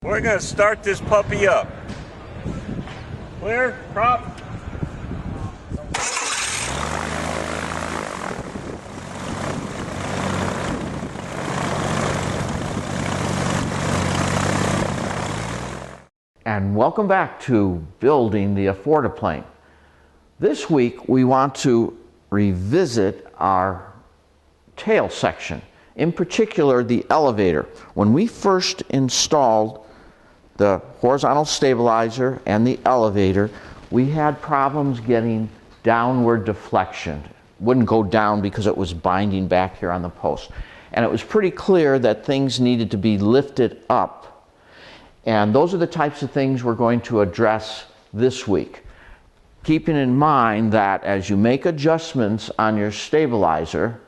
We're going to start this puppy up. Clear? Prop? And welcome back to Building the Affordaplane. This week we want to revisit our tail section, in particular the elevator. When we first installed the horizontal stabilizer and the elevator, we had problems getting downward deflection. It wouldn't go down because it was binding back here on the post. And it was pretty clear that things needed to be lifted up. And those are the types of things we're going to address this week. Keeping in mind that as you make adjustments on your stabilizer,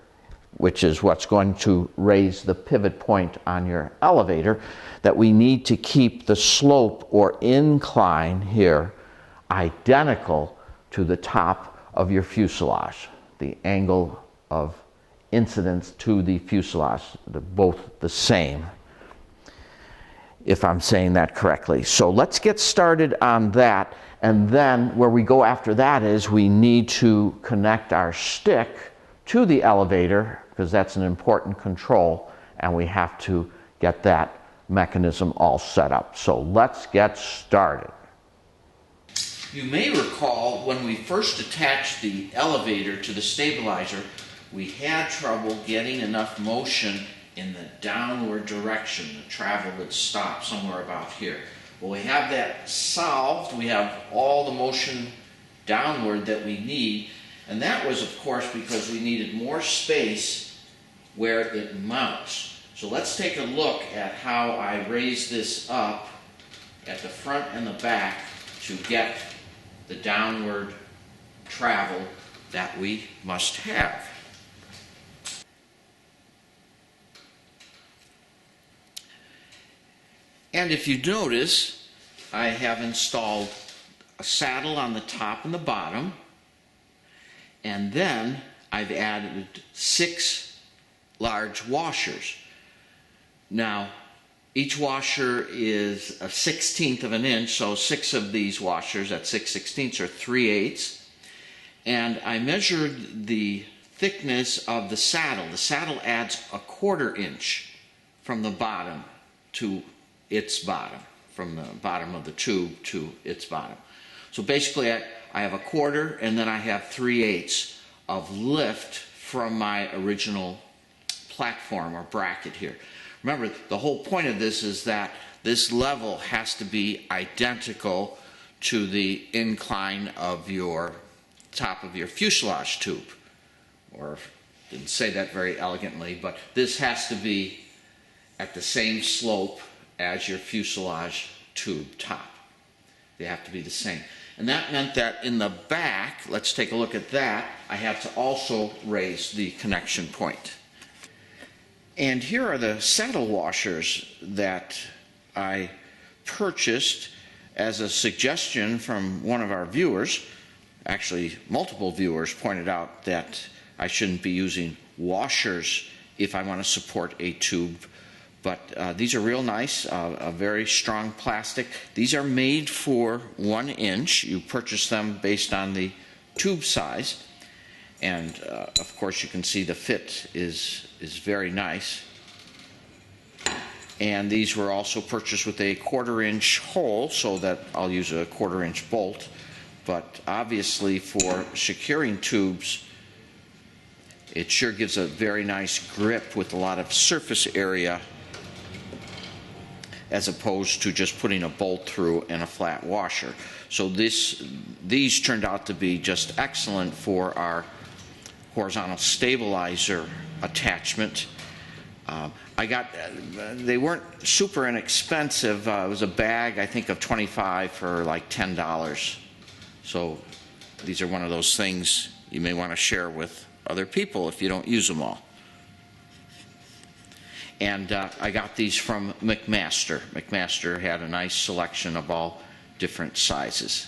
which is what's going to raise the pivot point on your elevator, that we need to keep the slope or incline here identical to the top of your fuselage, the angle of incidence to the fuselage. They're both the same, if I'm saying that correctly. So let's get started on that, and then where we go after that is we need to connect our stick to the elevator, because that's an important control, and we have to get that mechanism all set up. So let's get started. You may recall when we first attached the elevator to the stabilizer, we had trouble getting enough motion in the downward direction. The travel would stop somewhere about here. Well, we have that solved. We have all the motion downward that we need, and that was, of course, because we needed more space where it mounts. So let's take a look at how I raise this up at the front and the back to get the downward travel that we must have. And if you notice, I have installed a saddle on the top and the bottom, and then I've added 6 large washers. Now, each washer is a 1/16 of an inch, so 6 of these washers at 6/16 are 3/8. And I measured the thickness of the saddle. The saddle adds a 1/4 inch from the bottom to its bottom, from the bottom of the tube to its bottom. So basically I have a 1/4, and then I have 3/8 of lift from my original platform or bracket here. Remember, the whole point of this is that this level has to be identical to the incline of your top of your fuselage tube. Or, didn't say that very elegantly, but this has to be at the same slope as your fuselage tube top. They have to be the same. And that meant that in the back, let's take a look at that, I had to also raise the connection point. And here are the saddle washers that I purchased as a suggestion from one of our viewers. Actually, multiple viewers pointed out that I shouldn't be using washers if I want to support a tube. But these are real nice, a very strong plastic. These are made for 1 inch. You purchase them based on the tube size. And of course you can see the fit is very nice. And these were also purchased with a 1/4 inch hole, so that I'll use a 1/4 inch bolt. But obviously for securing tubes, it sure gives a very nice grip with a lot of surface area, as opposed to just putting a bolt through and a flat washer. So these turned out to be just excellent for our horizontal stabilizer attachment. They weren't super inexpensive. It was a bag, I think, of 25 for like $10. So these are one of those things you may want to share with other people if you don't use them all. And I got these from McMaster. McMaster had a nice selection of all different sizes.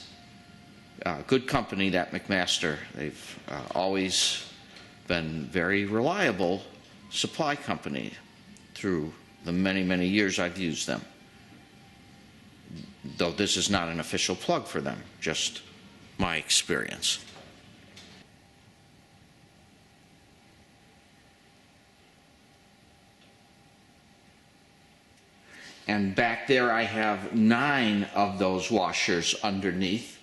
Good company, that McMaster. They've always been very reliable supply company through the many, many years I've used them. though this is not an official plug for them, just my experience. And back there I have 9 of those washers underneath.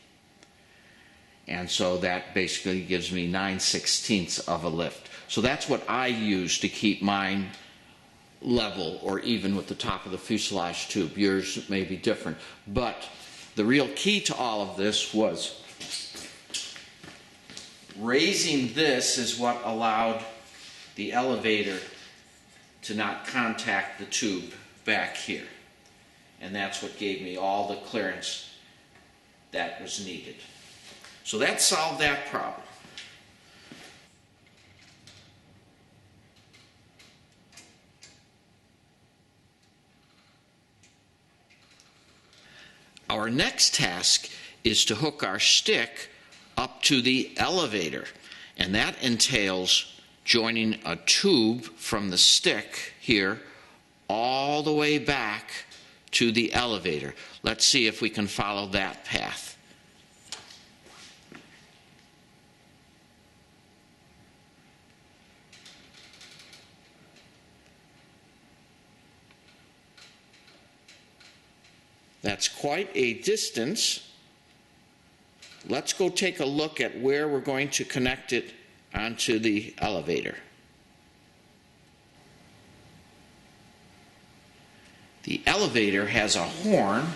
And so that basically gives me 9/16 of a lift. So that's what I use to keep mine level or even with the top of the fuselage tube. Yours may be different. But the real key to all of this was raising this is what allowed the elevator to not contact the tube back here. And that's what gave me all the clearance that was needed. So that solved that problem. Our next task is to hook our stick up to the elevator, and that entails joining a tube from the stick here all the way back to the elevator. Let's see if we can follow that path. That's quite a distance. Let's go take a look at where we're going to connect it onto the elevator. The elevator has a horn,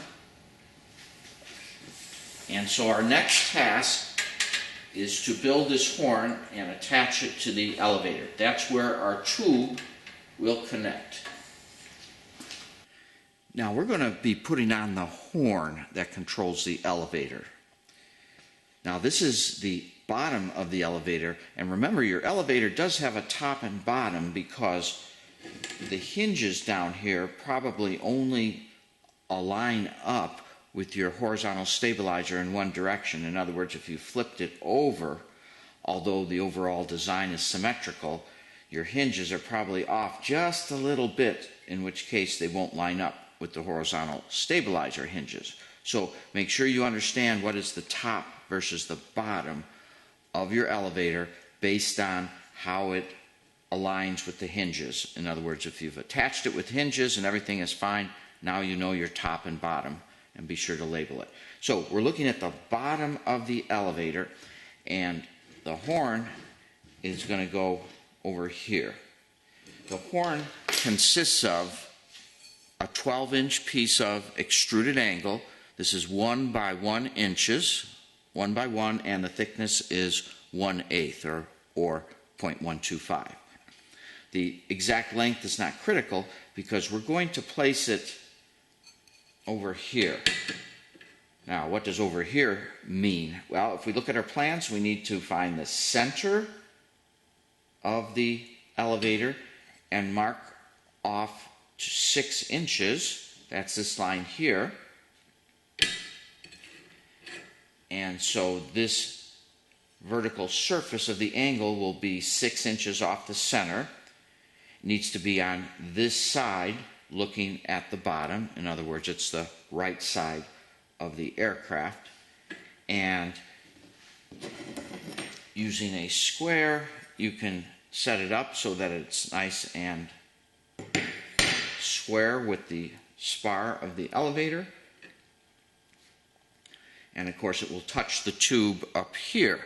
and so our next task is to build this horn and attach it to the elevator. That's where our tube will connect. Now we're going to be putting on the horn that controls the elevator. Now this is the bottom of the elevator, and remember your elevator does have a top and bottom because the hinges down here probably only align up with your horizontal stabilizer in one direction. In other words, if you flipped it over, although the overall design is symmetrical, your hinges are probably off just a little bit, in which case they won't line up with the horizontal stabilizer hinges. So make sure you understand what is the top versus the bottom of your elevator based on how it aligns with the hinges. In other words, if you've attached it with hinges and everything is fine, now you know your top and bottom, and be sure to label it. So we're looking at the bottom of the elevator, and the horn is going to go over here. The horn consists of a 12-inch piece of extruded angle. This is 1 by 1 inches, 1 by 1, and the thickness is 1/8 or 0.125. The exact length is not critical because we're going to place it over here. Now, what does over here mean? Well, if we look at our plans, we need to find the center of the elevator and mark off 6 inches. That's this line here. And so this vertical surface of the angle will be 6 inches off the center. It needs to be on this side looking at the bottom. In other words, it's the right side of the aircraft. And using a square, you can set it up so that it's nice and square with the spar of the elevator. And of course it will touch the tube up here.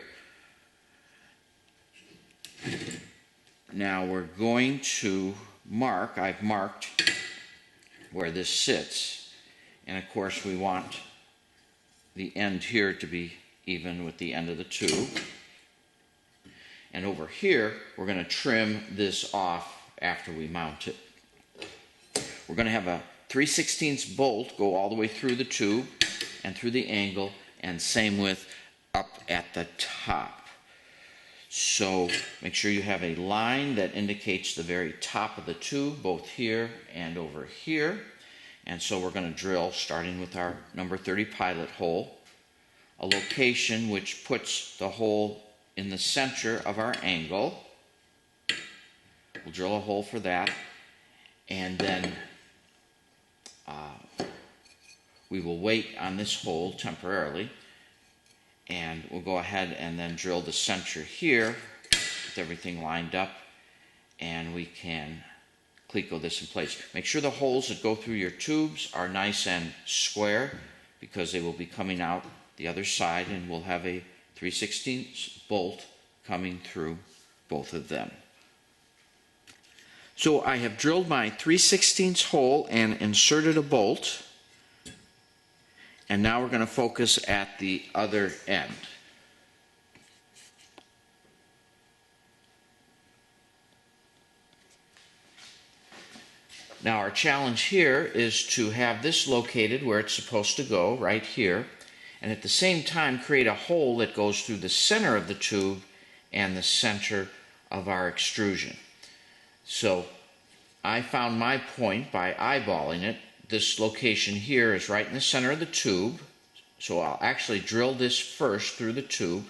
Now we're going to mark, I've marked where this sits, and of course we want the end here to be even with the end of the tube. And over here we're going to trim this off after we mount it. We're going to have a 3/16 bolt go all the way through the tube and through the angle, and same with up at the top. So make sure you have a line that indicates the very top of the tube, both here and over here. And so we're going to drill, starting with our number 30 pilot hole, a location which puts the hole in the center of our angle. We'll drill a hole for that, and then we will wait on this hole temporarily, and we'll go ahead and then drill the center here with everything lined up, and we can cleco this in place. Make sure the holes that go through your tubes are nice and square, because they will be coming out the other side, and we'll have a 3/16 bolt coming through both of them. So I have drilled my 3/16 hole and inserted a bolt, and now we're going to focus at the other end. Now our challenge here is to have this located where it's supposed to go, right here, and at the same time create a hole that goes through the center of the tube and the center of our extrusion. So I found my point by eyeballing it. This location here is right in the center of the tube, so I'll actually drill this first through the tube,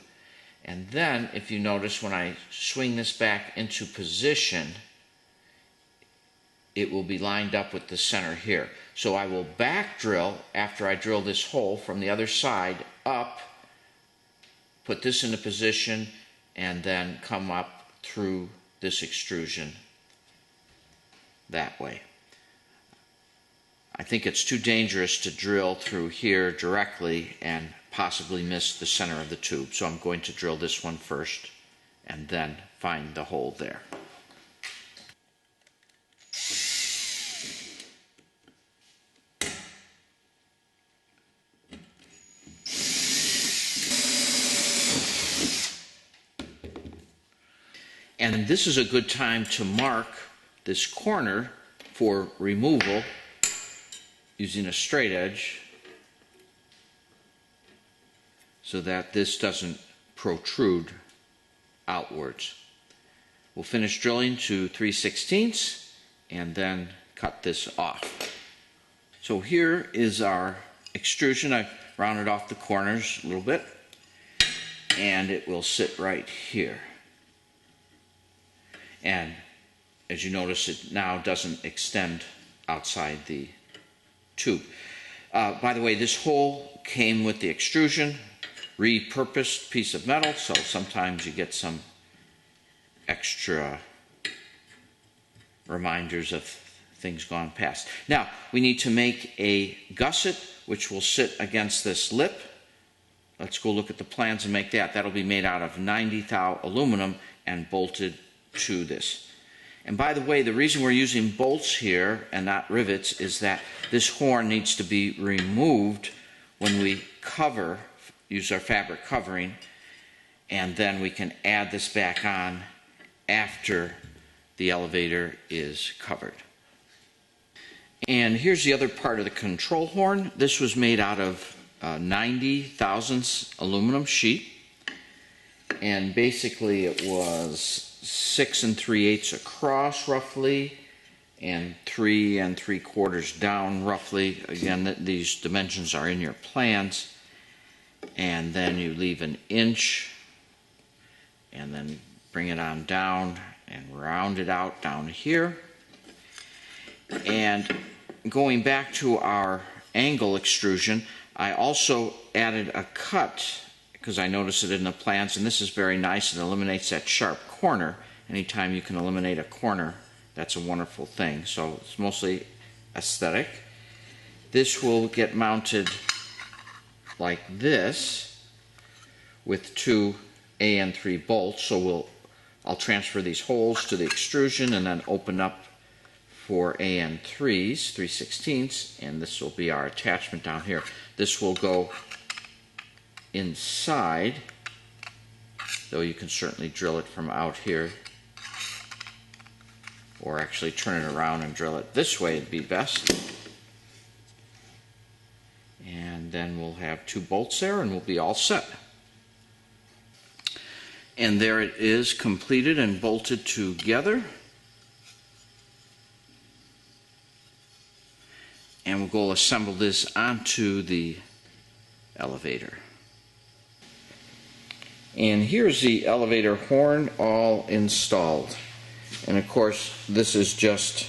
and then if you notice when I swing this back into position, it will be lined up with the center here. So I will back drill after I drill this hole from the other side up, put this into position, and then come up through this extrusion that way. I think it's too dangerous to drill through here directly and possibly miss the center of the tube. So I'm going to drill this one first and then find the hole there. And this is a good time to mark this corner for removal using a straight edge so that this doesn't protrude outwards. We'll finish drilling to 3/16 and then cut this off. So here is our extrusion. I've rounded off the corners a little bit, and it will sit right here. And as you notice, it now doesn't extend outside the tube. By the way, this hole came with the extrusion, repurposed piece of metal, so sometimes you get some extra reminders of things gone past. Now, we need to make a gusset which will sit against this lip. Let's go look at the plans and make that. That'll be made out of 90 thou aluminum and bolted to this. And by the way, the reason we're using bolts here and not rivets is that this horn needs to be removed when we use our fabric covering, and then we can add this back on after the elevator is covered. And here's the other part of the control horn. This was made out of 90 thousandths aluminum sheet, and basically it was 6 3/8 across roughly, and 3 3/4 down roughly. Again, these dimensions are in your plans. And then you leave an inch, and then bring it on down and round it out down here. And going back to our angle extrusion, I also added a cut because I noticed it in the plans, and this is very nice. It eliminates that sharp corner. Anytime you can eliminate a corner, that's a wonderful thing. So it's mostly aesthetic. This will get mounted like this with 2 AN3 bolts. So I'll transfer these holes to the extrusion and then open up for AN3s, 3/16, and this will be our attachment down here. This will go inside, though you can certainly drill it from out here, or actually turn it around and drill it this way would be best. And then we'll have 2 bolts there and we'll be all set. And there it is, completed and bolted together. And we'll go assemble this onto the elevator. And here's the elevator horn all installed. And of course, this is just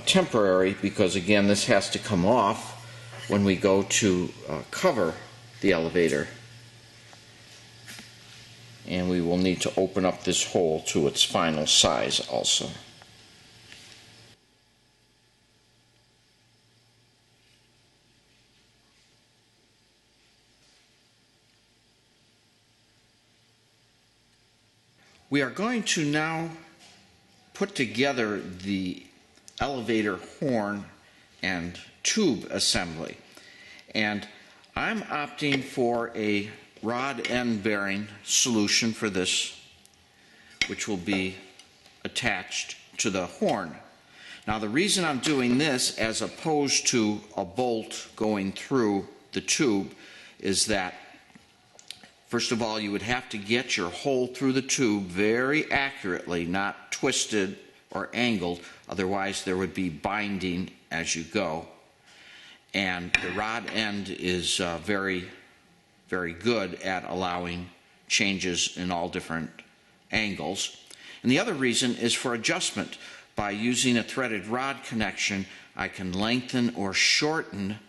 temporary because, again, this has to come off when we go to cover the elevator. And we will need to open up this hole to its final size also. We are going to now put together the elevator horn and tube assembly. And I'm opting for a rod end bearing solution for this, which will be attached to the horn. Now the reason I'm doing this as opposed to a bolt going through the tube is that, first of all, you would have to get your hole through the tube very accurately, not twisted or angled, otherwise there would be binding as you go. And the rod end is very good at allowing changes in all different angles. And the other reason is for adjustment. By using a threaded rod connection, I can lengthen or shorten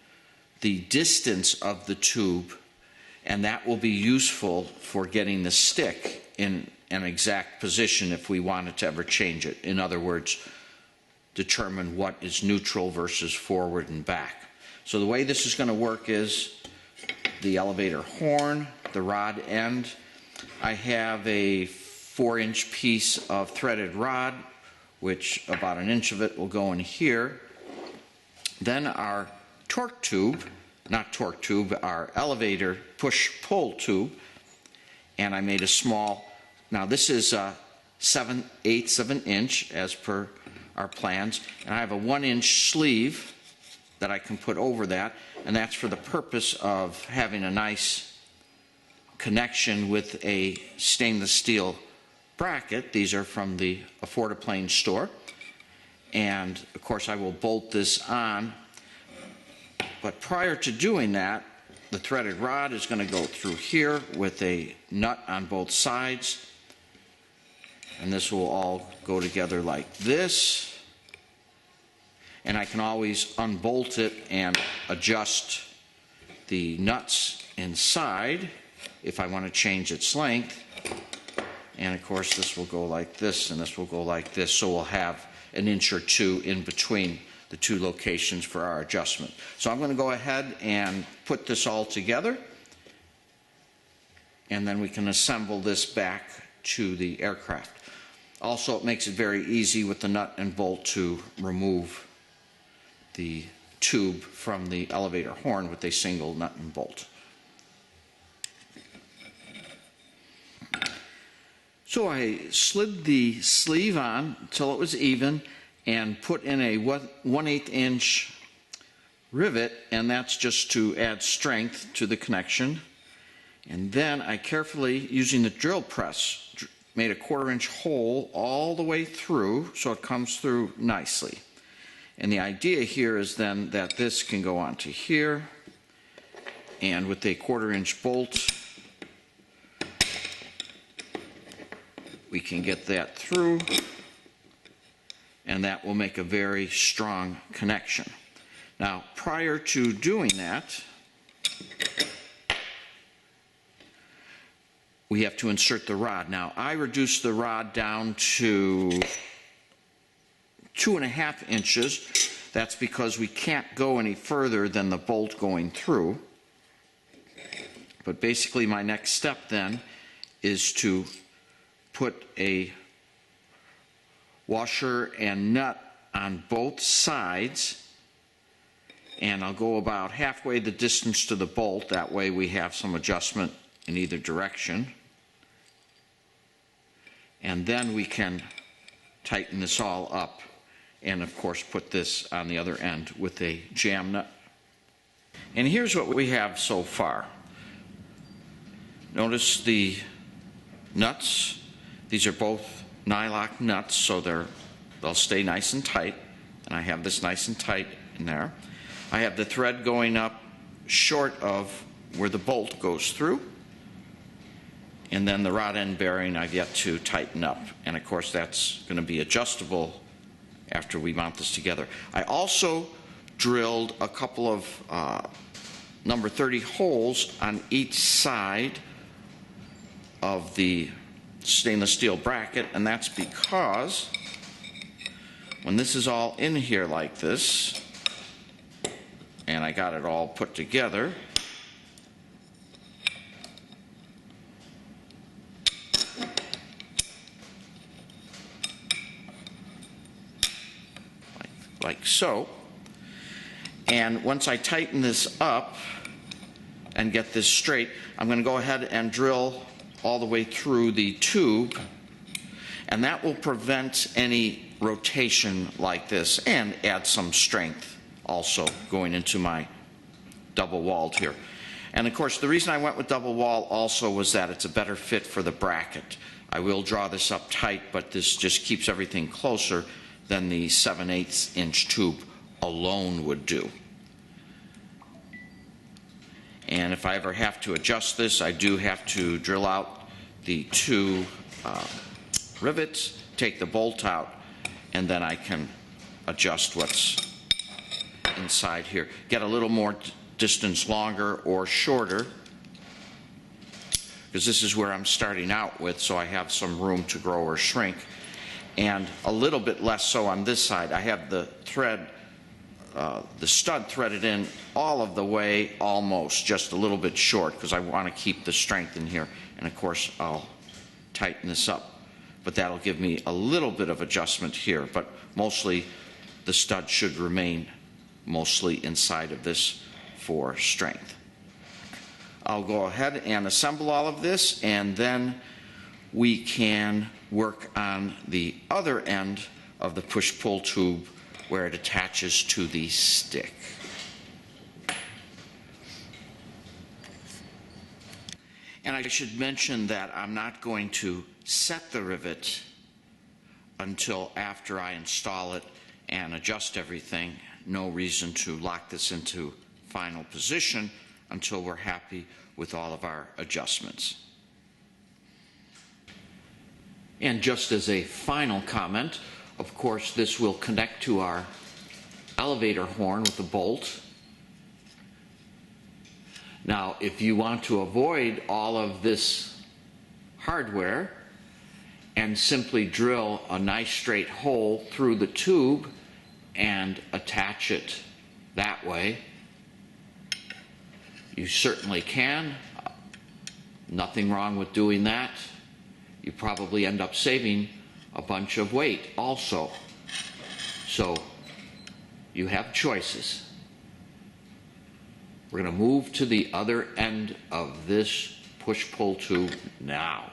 the distance of the tube, and that will be useful for getting the stick in an exact position if we wanted to ever change it. In other words, determine what is neutral versus forward and back. So the way this is going to work is the elevator horn, the rod end. I have a 4-inch piece of threaded rod, which about an inch of it will go in here. Then our torque tube, not torque tube, our elevator push-pull tube. And I made a small, now this is 7/8 of an inch as per our plans. And I have a 1-inch sleeve that I can put over that, and that's for the purpose of having a nice connection with a stainless steel bracket. These are from the Affordaplane store, and of course I will bolt this on. But prior to doing that, the threaded rod is going to go through here with a nut on both sides, and this will all go together like this. And I can always unbolt it and adjust the nuts inside if I want to change its length. And of course this will go like this and this will go like this, so we'll have an inch or two in between the two locations for our adjustment. So I'm going to go ahead and put this all together, and then we can assemble this back to the aircraft. Also, it makes it very easy with the nut and bolt to remove the tube from the elevator horn with a single nut and bolt. So I slid the sleeve on until it was even and put in a 1/8 inch rivet, and that's just to add strength to the connection. And then I carefully, using the drill press, made a 1/4 inch hole all the way through so it comes through nicely. And the idea here is then that this can go onto here, and with a 1/4 inch bolt we can get that through, and that will make a very strong connection. Now, prior to doing that, we have to insert the rod. Now, I reduced the rod down to 2.5 inches. That's because we can't go any further than the bolt going through. But basically my next step then is to put a washer and nut on both sides, and I'll go about halfway the distance to the bolt. That way we have some adjustment in either direction. And then we can tighten this all up, and of course put this on the other end with a jam nut. And here's what we have so far. Notice the nuts. These are both nylock nuts, so they'll stay nice and tight, and I have this nice and tight in there. I have the thread going up short of where the bolt goes through, and then the rod end bearing I've yet to tighten up, and of course that's going to be adjustable after we mount this together. I also drilled a couple of number 30 holes on each side of the stainless steel bracket, and that's because when this is all in here like this, and I got it all put together, like so. And once I tighten this up and get this straight, I'm going to go ahead and drill all the way through the tube, and that will prevent any rotation like this and add some strength also going into my double walled here. And of course, the reason I went with double wall also was that it's a better fit for the bracket. I will draw this up tight, but this just keeps everything closer than the 7/8 inch tube alone would do. And if I ever have to adjust this, I do have to drill out the two rivets, take the bolt out, and then I can adjust what's inside here. Get a little more distance longer or shorter, because this is where I'm starting out with, so I have some room to grow or shrink. And a little bit less so on this side. I have the thread, the stud threaded in all of the way, almost, just a little bit short, because I want to keep the strength in here. And of course, I'll tighten this up, but that'll give me a little bit of adjustment here, but mostly the stud should remain mostly inside of this for strength. I'll go ahead and assemble all of this, and then we can work on the other end of the push-pull tube where it attaches to the stick. And I should mention that I'm not going to set the rivet until after I install it and adjust everything. No reason to lock this into final position until we're happy with all of our adjustments. And just as a final comment, of course, this will connect to our elevator horn with a bolt. Now, if you want to avoid all of this hardware and simply drill a nice straight hole through the tube and attach it that way, you certainly can. Nothing wrong with doing that. You probably end up saving a bunch of weight also. So you have choices. We're going to move to the other end of this push-pull tube now.